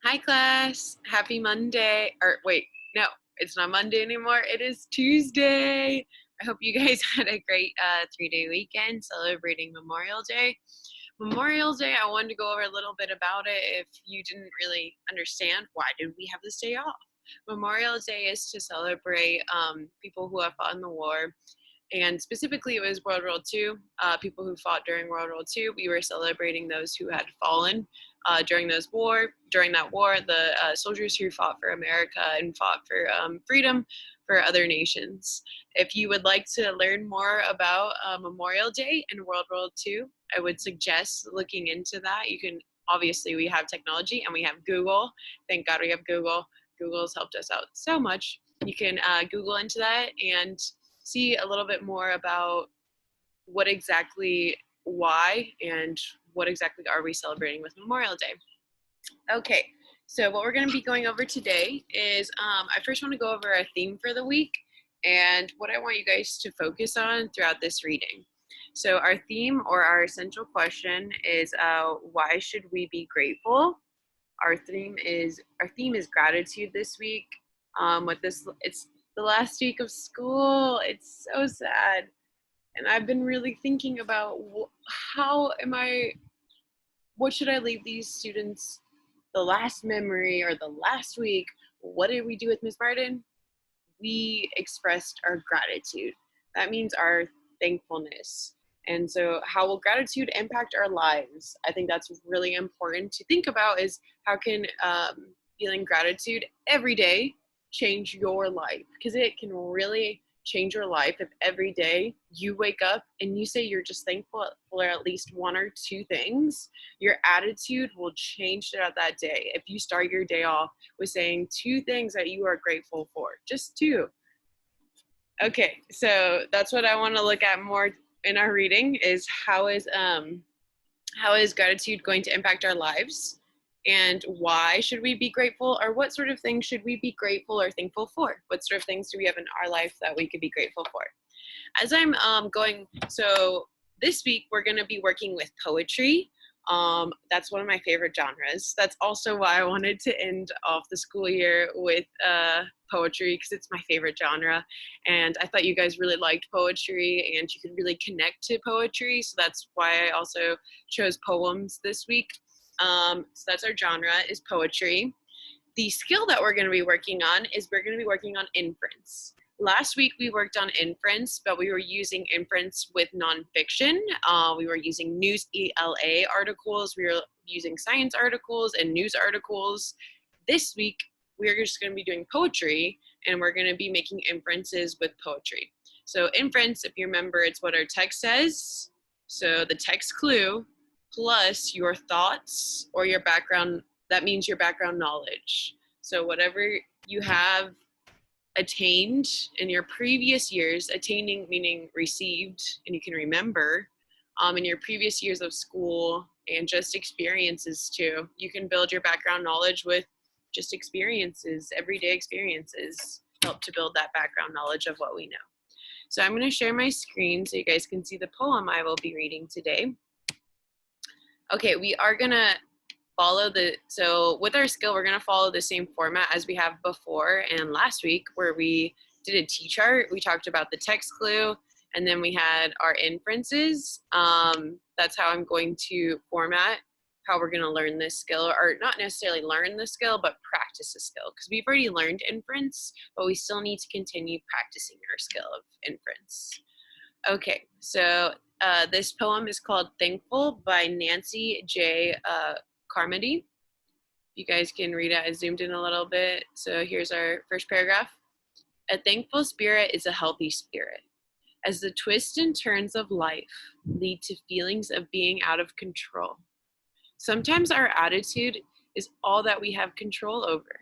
Hi class, happy Monday, or wait, no, it's not Monday anymore, it is Tuesday. I hope you guys had a great 3-day weekend celebrating Memorial Day. Memorial Day, I wanted to go over a little bit about it if you didn't really understand why did we have this day off. Memorial Day is to celebrate people who have fought in the war, and specifically it was World War II, people who fought during World War II. We were celebrating those who had fallen during that war, the soldiers who fought for America and fought for freedom for other nations. If you would like to learn more about Memorial Day and World War II, I would suggest looking into that. You can, obviously we have technology and we have Google. Thank God we have Google. Google's helped us out so much. You can Google into that and see a little bit more about what exactly, why, and what exactly are we celebrating with Memorial Day. Okay, so what we're going to be going over today is I first want to go over a theme for the week and what I want you guys to focus on throughout this reading. So our theme or our essential question is why should we be grateful? Our theme is gratitude this week. It's the last week of school. It's so sad, and I've been really thinking about what should I leave these students, the last memory or the last week. What did we do with Miss Martin? We expressed our gratitude. That means our thankfulness. And so how will gratitude impact our lives? I think that's really important to think about, is how can feeling gratitude every day change your life? Because it can really change your life if every day you wake up and you say you're just thankful for at least one or two things. Your attitude will change throughout that day. If you start your day off with saying two things that you are grateful for, just two. Okay, so that's what I want to look at more in our reading, is how is gratitude going to impact our lives, and why should we be grateful, or what sort of things should we be grateful or thankful for? What sort of things do we have in our life that we could be grateful for? As I'm so this week we're going to be working with poetry. That's one of my favorite genres. That's also why I wanted to end off the school year with poetry, because it's my favorite genre. And I thought you guys really liked poetry and you could really connect to poetry. So that's why I also chose poems this week. So that's our genre, is poetry. The skill that we're going to be working on is we're going to be working on inference. Last week we worked on inference, but we were using inference with nonfiction. We were using news ELA articles, we were using science articles and news articles. This week we're just going to be doing poetry, and we're going to be making inferences with poetry. So inference, if you remember, it's what our text says. So the text clue plus your thoughts or your background, that means your background knowledge. So whatever you have attained in your previous years, attaining meaning received, and you can remember, in your previous years of school, and just experiences too. You can build your background knowledge with just experiences, everyday experiences, help to build that background knowledge of what we know. So I'm going to share my screen so you guys can see the poem I will be reading today. Okay, we are going to so with our skill, we're going to follow the same format as we have before and last week, where we did a T-chart. We talked about the text clue, and then we had our inferences. That's how I'm going to format how we're going to learn this skill, or not necessarily learn the skill, but practice the skill, because we've already learned inference, but we still need to continue practicing our skill of inference. Okay, so this poem is called Thankful by Nancy J. Carmody. You guys can read it. I zoomed in a little bit. So here's our first paragraph. A thankful spirit is a healthy spirit. As the twists and turns of life lead to feelings of being out of control, sometimes our attitude is all that we have control over.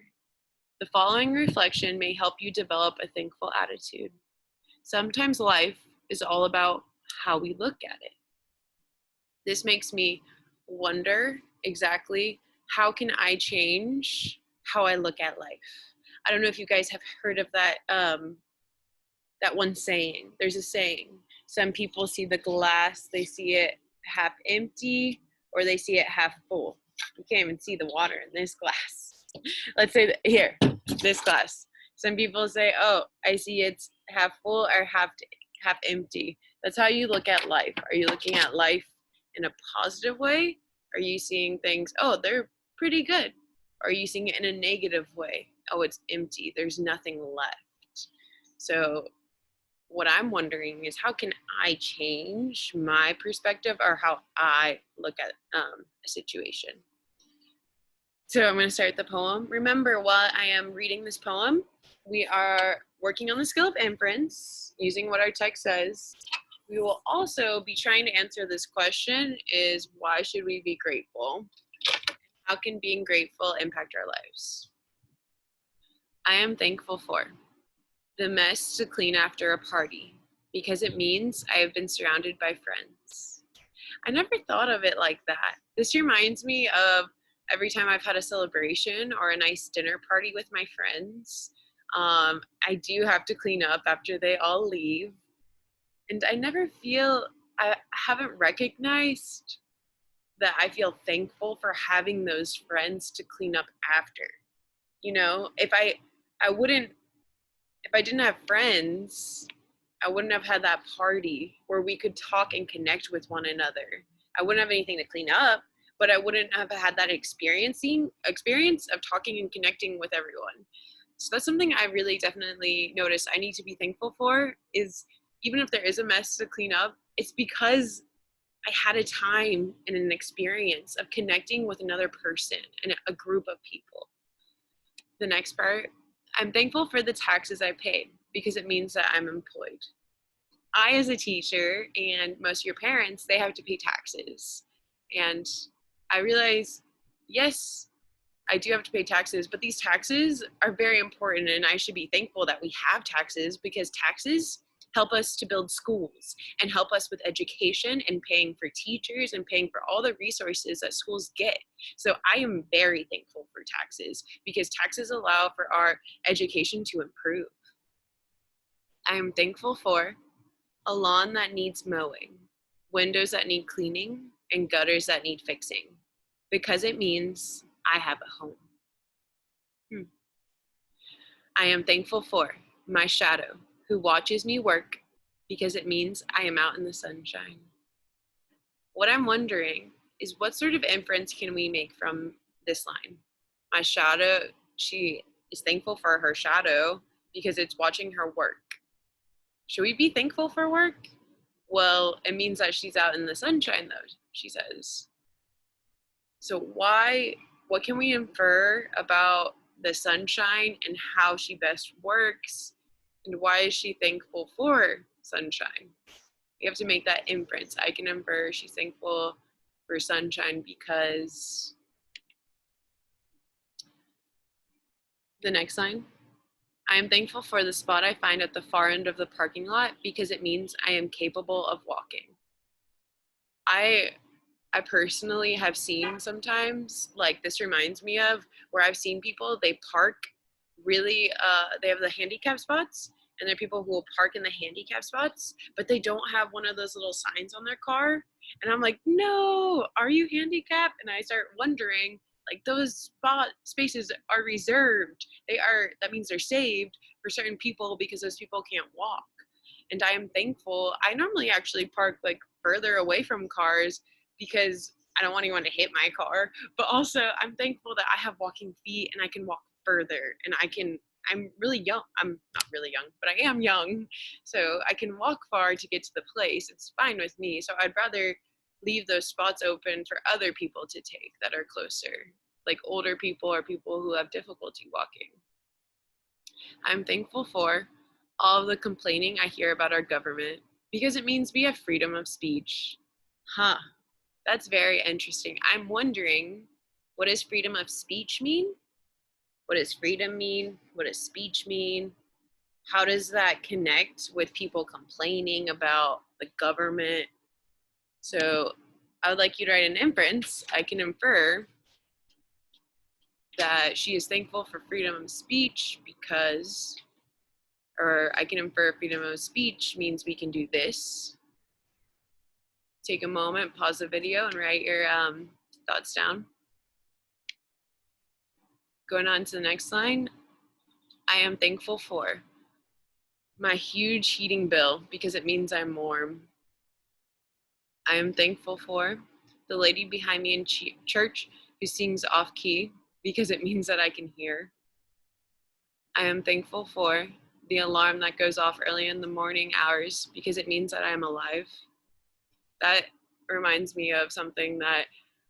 The following reflection may help you develop a thankful attitude. Sometimes life is all about how we look at it. This makes me wonder exactly how can I change how I look at life. I don't know if you guys have heard of that that one saying. There's a saying. Some people see the glass, they see it half empty, or they see it half full. You can't even see the water in this glass. Let's say that here, this glass. Some people say, oh, I see it's half full or half empty. That's how you look at life. Are you looking at life in a positive way? Are you seeing things, oh, they're pretty good? Or are you seeing it in a negative way? Oh, it's empty. There's nothing left. So what I'm wondering is, how can I change my perspective or how I look at a situation? So I'm going to start the poem. Remember, while I am reading this poem, we are working on the skill of inference, using what our text says. We will also be trying to answer this question, is why should we be grateful? How can being grateful impact our lives? I am thankful for the mess to clean after a party, because it means I have been surrounded by friends. I never thought of it like that. This reminds me of every time I've had a celebration or a nice dinner party with my friends. I do have to clean up after they all leave. And I haven't recognized that I feel thankful for having those friends to clean up after. You know, if I didn't have friends, I wouldn't have had that party where we could talk and connect with one another. I wouldn't have anything to clean up, but I wouldn't have had that experience of talking and connecting with everyone. So that's something I really definitely notice I need to be thankful for, is even if there is a mess to clean up, it's because I had a time and an experience of connecting with another person and a group of people. The next part, I'm thankful for the taxes I paid because it means that I'm employed. I, as a teacher, and most of your parents, they have to pay taxes. And I realize, yes, I do have to pay taxes, but these taxes are very important, and I should be thankful that we have taxes, because taxes help us to build schools and help us with education and paying for teachers and paying for all the resources that schools get. So I am very thankful for taxes, because taxes allow for our education to improve. I am thankful for a lawn that needs mowing, windows that need cleaning, and gutters that need fixing, because it means I have a home. I am thankful for my shadow, who watches me work, because it means I am out in the sunshine. What I'm wondering is, what sort of inference can we make from this line? My shadow, she is thankful for her shadow because it's watching her work. Should we be thankful for work? Well, it means that she's out in the sunshine, though, she says. So what can we infer about the sunshine and how she best works? And why is she thankful for sunshine? We have to make that inference. I can infer she's thankful for sunshine because the next line, I am thankful for the spot I find at the far end of the parking lot because it means I am capable of walking. I personally have seen sometimes, like this reminds me of, where I've seen people, they park really, they have the handicap spots, and there are people who will park in the handicap spots, but they don't have one of those little signs on their car. And I'm like, no, are you handicapped? And I start wondering, like, those spaces are reserved. That means they're saved for certain people because those people can't walk. And I am thankful. I normally actually park like further away from cars because I don't want anyone to hit my car, but also I'm thankful that I have walking feet and I can walk further, and I'm really young. I'm not really young, but I am young. So I can walk far to get to the place. It's fine with me. So I'd rather leave those spots open for other people to take that are closer, like older people or people who have difficulty walking. I'm thankful for all of the complaining I hear about our government because it means we have freedom of speech. Huh, that's very interesting. I'm wondering, what does freedom of speech mean? What does freedom mean? What does speech mean? How does that connect with people complaining about the government? So I would like you to write an inference. I can infer that she is thankful for freedom of speech because, or I can infer freedom of speech means we can do this. Take a moment, pause the video, and write your thoughts down. Going on to the next line, I am thankful for my huge heating bill because it means I'm warm. I am thankful for the lady behind me in church who sings off key because it means that I can hear. I am thankful for the alarm that goes off early in the morning hours because it means that I am alive. That reminds me of something that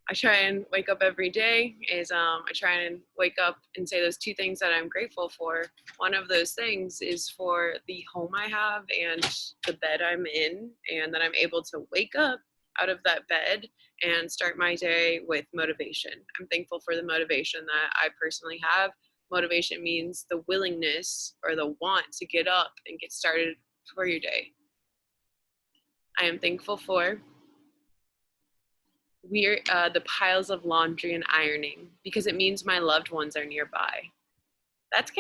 I try and wake up every day is I try and wake up and say those two things that I'm grateful for. One of those things is for the home I have and the bed I'm in, and that I'm able to wake up out of that bed and start my day with motivation. I'm thankful for the motivation that I personally have. Motivation means the willingness or the want to get up and get started for your day. I am thankful for the piles of laundry and ironing because it means my loved ones are nearby. That's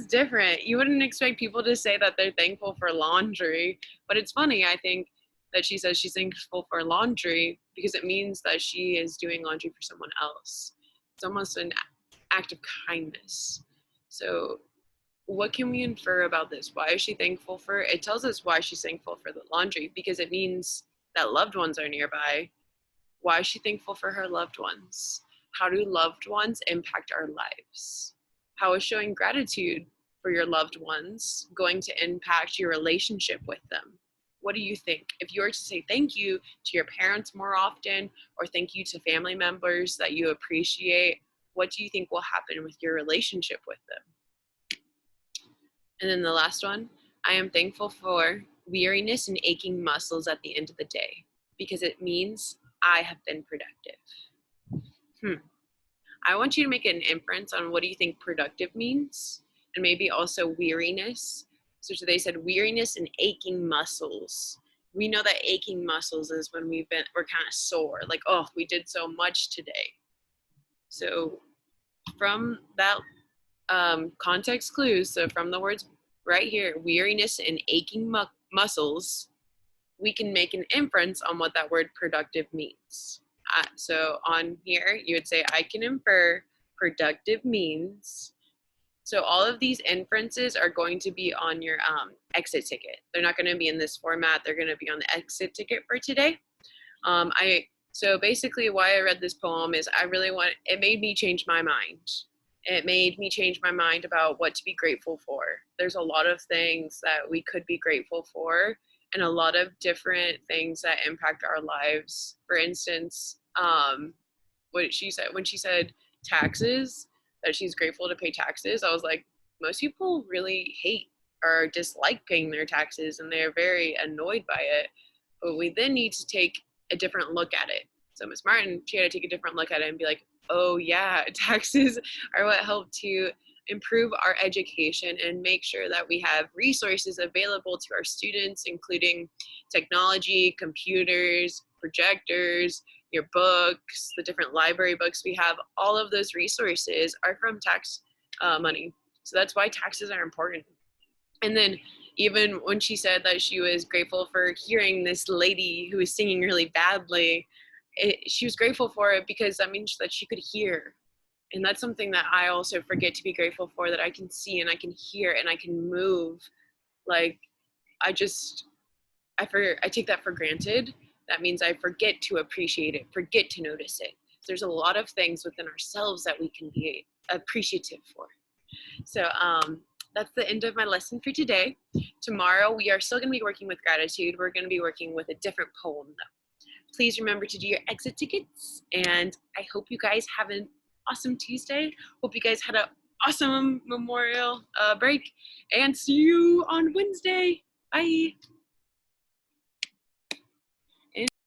different. You wouldn't expect people to say that they're thankful for laundry, but it's funny. I think that she says she's thankful for laundry because it means that she is doing laundry for someone else. It's almost an act of kindness. So what can we infer about this? Why is she thankful for it? It tells us why she's thankful for the laundry because it means that loved ones are nearby. Why is she thankful for her loved ones? How do loved ones impact our lives? How is showing gratitude for your loved ones going to impact your relationship with them? What do you think? If you were to say thank you to your parents more often, or thank you to family members that you appreciate, what do you think will happen with your relationship with them? And then the last one, I am thankful for weariness and aching muscles at the end of the day because it means I have been productive. I want you to make an inference on what do you think productive means, and maybe also weariness. So they said weariness and aching muscles. We know that aching muscles is when we're kind of sore, like, oh, we did so much today. So from that context clues, so from the words right here, weariness and aching muscles, we can make an inference on what that word productive means. So on here, you would say, I can infer productive means. So all of these inferences are going to be on your exit ticket. They're not going to be in this format. They're going to be on the exit ticket for today. So basically why I read this poem is it made me change my mind. It made me change my mind about what to be grateful for. There's a lot of things that we could be grateful for, and a lot of different things that impact our lives. For instance, what she said when she said taxes, that she's grateful to pay taxes, I was like, most people really hate or dislike paying their taxes, and they're very annoyed by it. But we then need to take a different look at it. So Miss Martin, she had to take a different look at it and be like, oh yeah, taxes are what help to improve our education and make sure that we have resources available to our students, including technology, computers, projectors, your books, the different library books we have. All of those resources are from tax money. So that's why taxes are important. And then even when she said that she was grateful for hearing this lady who was singing really badly, she was grateful for it because that means that she could hear. And that's something that I also forget to be grateful for, that I can see and I can hear and I can move. Like, I take that for granted. That means I forget to appreciate it, forget to notice it. There's a lot of things within ourselves that we can be appreciative for. So that's the end of my lesson for today. Tomorrow, we are still going to be working with gratitude. We're going to be working with a different poem, though. Please remember to do your exit tickets, and I hope you guys have an awesome Tuesday. Hope you guys had an awesome Memorial break, and see you on Wednesday. Bye.